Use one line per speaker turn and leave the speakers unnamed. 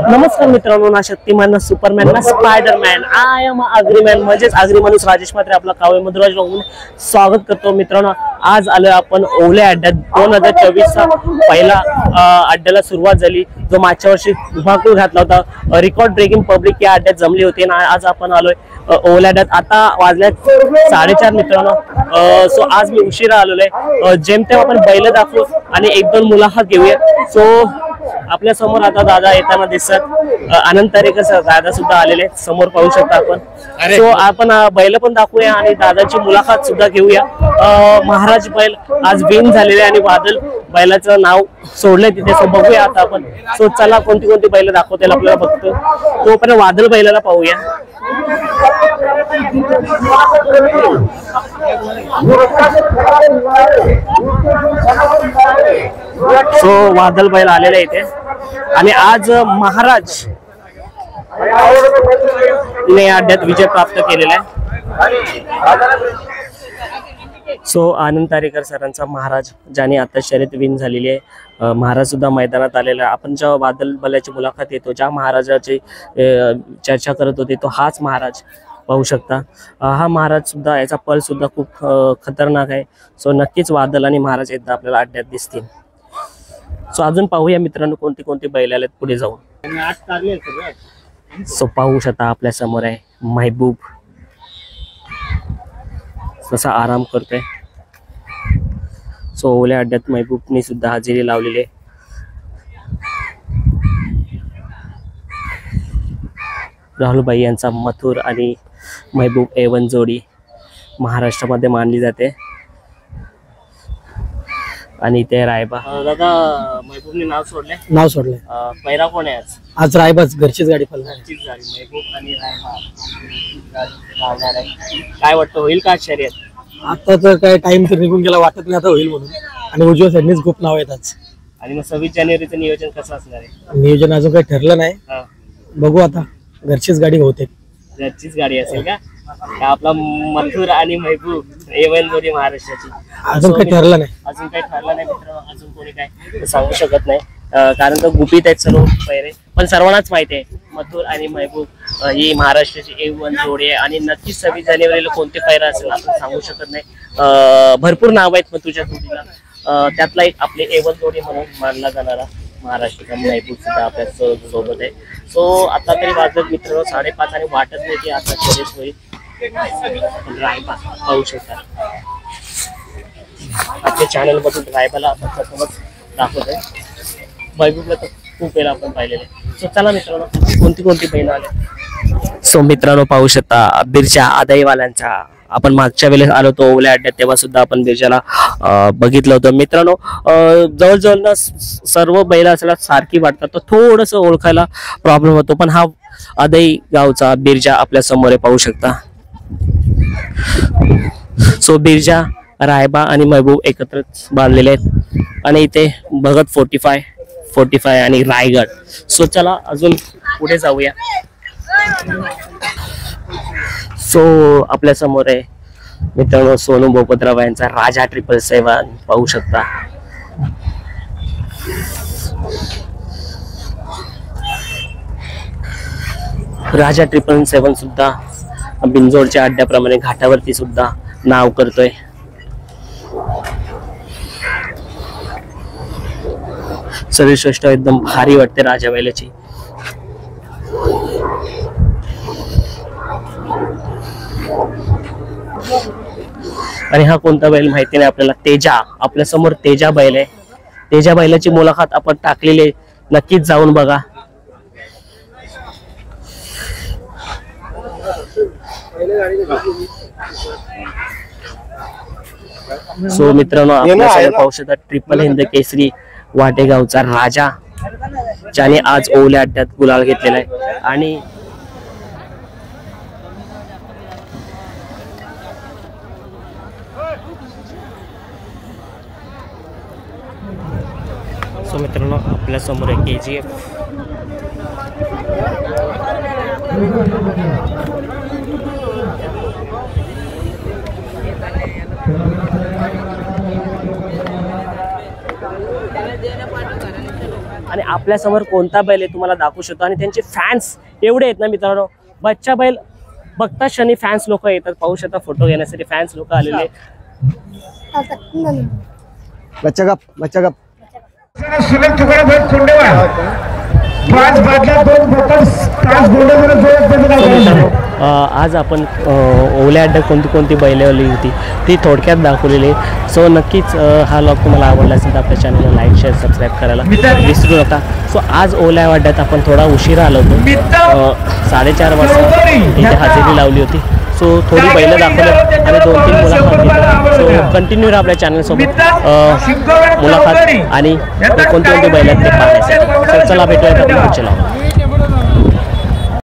नमस्कार मित्रांनो, ना शक्तिमान, ना सुपरमॅन, ना स्पायडरमॅन, आय एम अग्रीमॅन म्हणजेच आगरी माणूस राजेश मात्रे आपला काव्य मधुराज राहून स्वागत करतो. मित्रांनो, आज आलोय आपण ओवल्या अड्ड्यात. 2024 चा पहिला अड्ड्याला सुरुवात झाली, जो मागच्या वर्षी धुमाकूळ घातला होता. रेकॉर्ड ब्रेकिंग पब्लिक या अड्ड्यात जमली होती आणि आज आपण आलोय ओवल्या अड्ड्यात. आता वाजल्यात 4:30 मित्रांनो. सो आज मी उशिरा आलेलो आहे. जेमतेम आपण बैल दाखवू आणि एक दोन मुलाखत घेऊया. सो आपल्या समोर आता दादा येताना दिसतात. आनंद तारेकर सर दादा सुद्धा आलेले समोर पाहू शकता आपण. सो आपण बैल पण दाखवूया आणि दादाची मुलाखत सुद्धा घेऊया. महाराज बैल आज विन झालेले आणि बादल बैलाचं नाव सोडलंय तिथे. सो बघूया आता आपण. सो चला कोणती कोणती बैल दाखवतील आपल्याला बघतो. तोपर्यंत वादळ बैलाला पाहूया. सो वादळ बैल आलेले इथे आणि आज महाराज ने अड्ड्यात विजय प्राप्त केलेला आहे. सो आनंद तारेकर सरांचा महाराज, ज्याने आता शर्यत विन झालेली आहे. महाराज सुद्धा मैदानात आलेला आहे. आपण जेव्हा वादळ बैलाची मुलाखत येतो, ज्या महाराजाची चर्चा करत होते तो हाच महाराज पाहू शकता. हा महाराज सुद्धा, याचा पल सुद्धा खूप खतरनाक आहे. सो नक्कीच वादळ आणि महाराज एकदा आपल्याला अड्ड्यात दिसतील. सो अजून पाहूया मित्रांनो कोणती कोणती बैल आलेत पुढे जाऊन. सो पाहू शकता आपल्या समोर आहे महबूब, कसा आराम करतोय. सो ओवल्या अड्ड्यात महबूबने सुद्धा हजेरी लावलेली आहे. राहुलबाई यांचा मथुर आणि महबूब A1 जोडी महाराष्ट्रामध्ये मानली जाते. आणि ते रायबा दादा महबूबने नाव सोडले. पैरा कोण आहे आज
रायबाच घरचीच गाडी पळणार.
घरचीच गाडी महबूब आणि रायबा लावणार आहे. काय वाटतं, होईल का शर्यत?
आता तर काय टाइम तर निघून गेला, वाटत नाही आता होईल म्हणून. आणि उजव्या साईडनीच खूप नाव आहेत आज.
आणि मग 26 जानेवारीचं नियोजन कसं असणार आहे?
नियोजन अजून काही ठरलं नाही, बघू आता. घरचीच गाडी बहुतेक.
घरचीच गाडी असेल का? आपला मथुर आणि महबूब A1 जोडी महाराष्ट्राची.
अजून काही ठरलं नाही.
अजून काही ठरलं नाही मित्रांनो. अजून कोणी काय सांगू शकत नाही, कारण तर गुपित आहेत सर्व पैरे. पण सर्वांनाच माहिती आहे मथुर आणि महबूब ही महाराष्ट्राची A1 जोडी आहे. आणि नक्कीच 26 जानेवारीला कोणते पैरा असेल आपण सांगू शकत नाही. भरपूर नाव आहेत मथुरच्या जोडीला. त्यातला एक आपले A1 जोडी म्हणून मानला जाणारा महाराष्ट्राचा महबूब सुद्धा आपल्या सोबत आहे. सो आता तरी वाजत मित्रांनो 5:30 आणि वाटत नाही की आता शर्यत होईल. रायबा पाहू शकता आपल्या चॅनल मधून. रायबाला आपण प्रथमच दाखवतोय. महबूबला तर खूप वेळा आपण पाहिलेले. सो चला मित्रांनो कोणती कोणती बैल आले. सो मित्रांनो पाहू शकता बिरजा आदाईवाल्यांचा. आपण मागच्या वेळेस आलो होतो ओवल्या अड्ड्यात, तेव्हा सुद्धा आपण बिरजाला बघितलं होतं. मित्रांनो जवळजवळ ना सर्व बैल असला सारखी वाटतात, तर थोडंसं ओळखायला प्रॉब्लेम होतो. पण हा आदाई गावचा बिरजा आपल्या समोर पाहू शकता. सो बिरजा, रायबा आणि महबूब एकत्रच बांधलेले आहेत. आणि इथे भगत 45 आणि रायगड. सो चला अजून पुढे जाऊया. सो आपल्या समोर आहे मित्रांनो सोनू बोपतराव यांचा राजा 777 पाहू शकता. राजा 777 सुद्धा बिंजोडच्या अड्ड्याप्रमाणे घाटावरती सुद्धा नाव करतोय. सर्वश्रेष्ठ एकदम भारी वाटते राजा बैलाची. आणि हा कोणता बैल माहिती नाही आपल्याला. तेजा आपल्या समोर तेजा बैल आहे. तेजा बैलाची मुलाखत आपण टाकलेली, नक्कीच जाऊन बघा. सो मित्रांनो आपल्या पाहू शकता ट्रिपल हिंद केसरी वाटेगावचा राजा, ज्याने आज ओवल्या अड्ड्यात गुलाल घेतलेला आहे. आणि सो मित्रांनो आपल्या समोर आहे KGF. आणि आपल्यासमोर कोणता बैल आहे तुम्हाला दाखवू शकतो आणि त्यांचे फॅन्स एवढे आहेत ना मित्रांनो. बच्चा बैल बघता क्षणी फॅन्स लोक येतात, पाहू शकता फोटो घेण्यासाठी फॅन्स लोक आलेले.
बच्चा गप
सुनील तुकाराम कोंडेवाड 5 बादल्या 2 बोकड 5 गोंडे
आज आपण ओल्या अड्ड्यात कोणती बैलवली होती ती थोडक्यात दाखवलेली. सो नक्कीच हा व्लॉग तुम्हाला आवडला असेल तर आपल्या चॅनलला लाईक शेअर सबस्क्राईब करायला विसरू नका. सो आज ओल्या अड्ड्यात आपण थोडा उशिरा आलो होतो, 4:30 वाजता इथे हजेरी लावली होती. सो थोडी बैलं दाखवलं आणि 2-3 मुलाखत घेतली. सो कंटिन्यू आपल्या चॅनलसोबत मुलाखत आणि कोणती बैल आहेत ते पाहण्यासाठी. चला भेटूया पुढच्या व्लॉगमध्ये.